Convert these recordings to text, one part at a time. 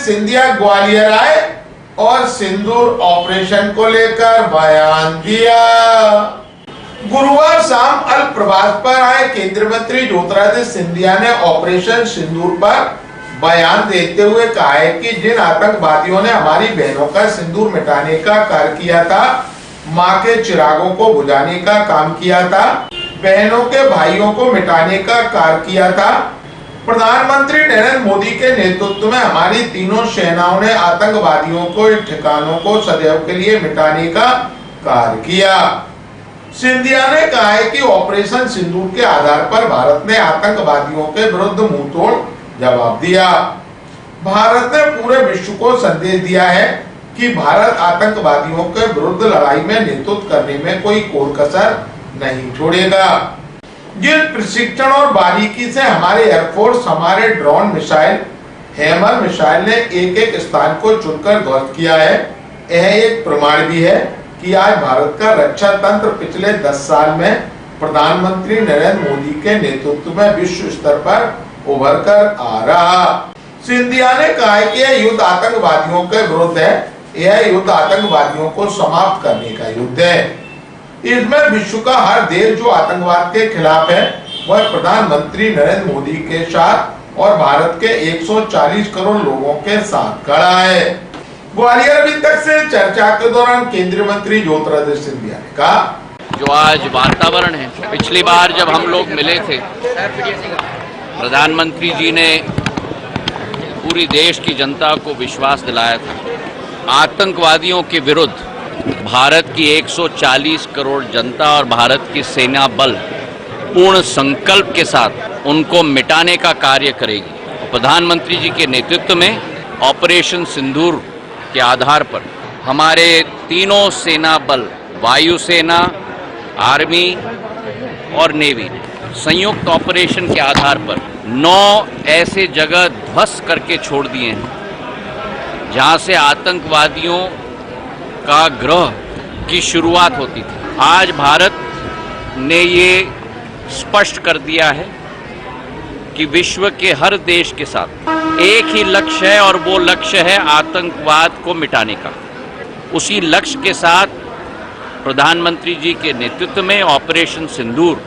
सिंधिया ग्वालियर आए और सिंदूर ऑपरेशन को लेकर बयान दिया। गुरुवार शाम अल प्रवास पर आए केंद्रीय मंत्री ज्योतिरादित्य सिंधिया ने ऑपरेशन सिंदूर पर बयान देते हुए कहा है कि जिन आतंकवादियों ने हमारी बहनों का सिंदूर मिटाने का कार्य किया था, मां के चिरागों को बुझाने का काम किया था, बहनों के भाइयों को मिटाने का कार्य किया था, प्रधानमंत्री नरेंद्र मोदी के नेतृत्व में हमारी तीनों सेनाओं ने आतंकवादियों को ठिकानों को सदैव के लिए मिटाने का कार्य किया। सिंधिया ने कहा है कि ऑपरेशन सिंदूर के आधार पर भारत ने आतंकवादियों के विरुद्ध मुंहतोड़ जवाब दिया। भारत ने पूरे विश्व को संदेश दिया है कि भारत आतंकवादियों के विरुद्ध लड़ाई में नेतृत्व करने में कोई कोर कसर नहीं छोड़ेगा। जिस प्रशिक्षण और बारीकी से हमारे एयरफोर्स हमारे ड्रोन मिसाइल हैमर मिसाइल ने एक एक स्थान को चुनकर ध्वस्त किया है, यह एक प्रमाण भी है कि आज भारत का रक्षा तंत्र पिछले 10 साल में प्रधानमंत्री नरेंद्र मोदी के नेतृत्व में विश्व स्तर पर उभर कर आ रहा। सिंधिया ने कहा है कि यह युद्ध आतंकवादियों के विरुद्ध है, यह युद्ध आतंकवादियों को समाप्त करने का युद्ध है। इसमें विश्व का हर देश जो आतंकवाद के खिलाफ है वह प्रधानमंत्री नरेंद्र मोदी के साथ और भारत के 140 करोड़ लोगों के साथ खड़ा है। ग्वालियर अभी तक से चर्चा के दौरान केंद्रीय मंत्री ज्योतिरादित्य सिंधिया ने कहा, जो आज वातावरण है, पिछली बार जब हम लोग मिले थे, प्रधानमंत्री जी ने पूरी देश की जनता को विश्वास दिलाया था आतंकवादियों के विरुद्ध भारत की 140 करोड़ जनता और भारत की सेना बल पूर्ण संकल्प के साथ उनको मिटाने का कार्य करेगी। प्रधानमंत्री जी के नेतृत्व में ऑपरेशन सिंदूर के आधार पर हमारे तीनों सेना बल, वायुसेना, आर्मी और नेवी ने संयुक्त ऑपरेशन के आधार पर 9 ऐसे जगह ध्वस्त करके छोड़ दिए हैं जहां से आतंकवादियों का ग्रह की शुरुआत होती थी। आज भारत ने ये स्पष्ट कर दिया है कि विश्व के हर देश के साथ एक ही लक्ष्य है और वो लक्ष्य है आतंकवाद को मिटाने का। उसी लक्ष्य के साथ प्रधानमंत्री जी के नेतृत्व में ऑपरेशन सिंदूर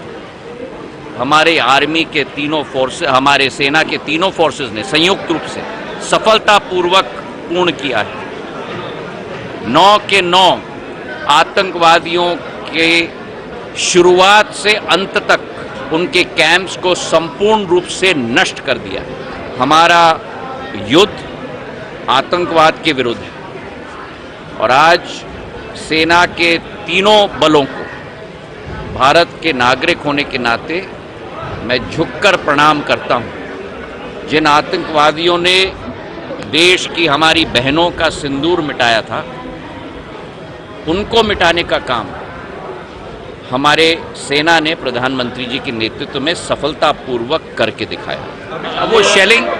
हमारे आर्मी के तीनों फोर्सेस, हमारे सेना के तीनों फोर्सेस ने संयुक्त रूप से सफलतापूर्वक पूर्ण किया है। 9 के 9 आतंकवादियों के शुरुआत से अंत तक उनके कैंप्स को संपूर्ण रूप से नष्ट कर दिया। हमारा युद्ध आतंकवाद के विरुद्ध है और आज सेना के तीनों बलों को भारत के नागरिक होने के नाते मैं झुककर प्रणाम करता हूं। जिन आतंकवादियों ने देश की हमारी बहनों का सिंदूर मिटाया था, उनको मिटाने का काम हमारे सेना ने प्रधानमंत्री जी के नेतृत्व में सफलतापूर्वक करके दिखाया। अब वो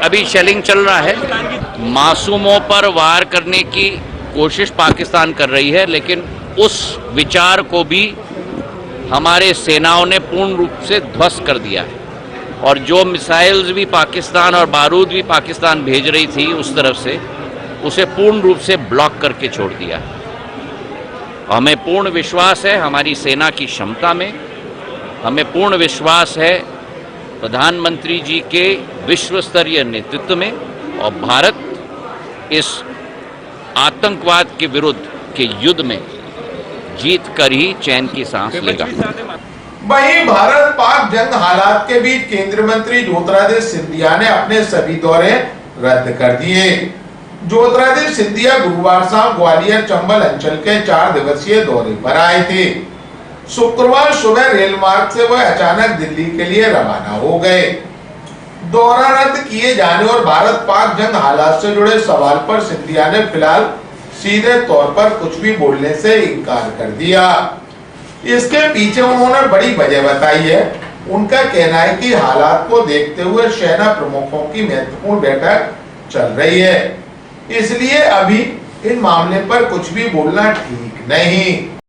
अभी शेलिंग चल रहा है। मासूमों पर वार करने की कोशिश पाकिस्तान कर रही है, लेकिन उस विचार को भी हमारे सेनाओं ने पूर्ण रूप से ध्वस्त कर दिया है और जो मिसाइल्स भी पाकिस्तान और बारूद भी पाकिस्तान भेज रही थी उस तरफ से, उसे पूर्ण रूप से ब्लॉक करके छोड़ दिया है। हमें पूर्ण विश्वास है हमारी सेना की क्षमता में, हमें पूर्ण विश्वास है प्रधानमंत्री जी के विश्व स्तरीय नेतृत्व में, और भारत इस आतंकवाद के विरुद्ध के युद्ध में जीत कर ही चैन की सांस लेगा। वहीं भारत पाक जंग हालात के बीच केंद्रीय मंत्री ज्योतिरादित्य सिंधिया ने अपने सभी दौरे रद्द कर दिए। ज्योतिरादित्य सिंधिया गुरुवार शाम ग्वालियर चंबल अंचल के 4 दिवसीय दौरे पर आए थे। शुक्रवार सुबह रेल मार्ग से वह अचानक दिल्ली के लिए रवाना हो गए। दौरा रद्द किए जाने और भारत पाक जंग हालात से जुड़े सवाल पर सिंधिया ने फिलहाल सीधे तौर पर कुछ भी बोलने से इनकार कर दिया। इसके पीछे उन्होंने बड़ी वजह बताई है। उनका कहना है कि हालात को देखते हुए सेना प्रमुखों की महत्वपूर्ण बैठक चल रही है, इसलिए अभी इन मामले पर कुछ भी बोलना ठीक नहीं।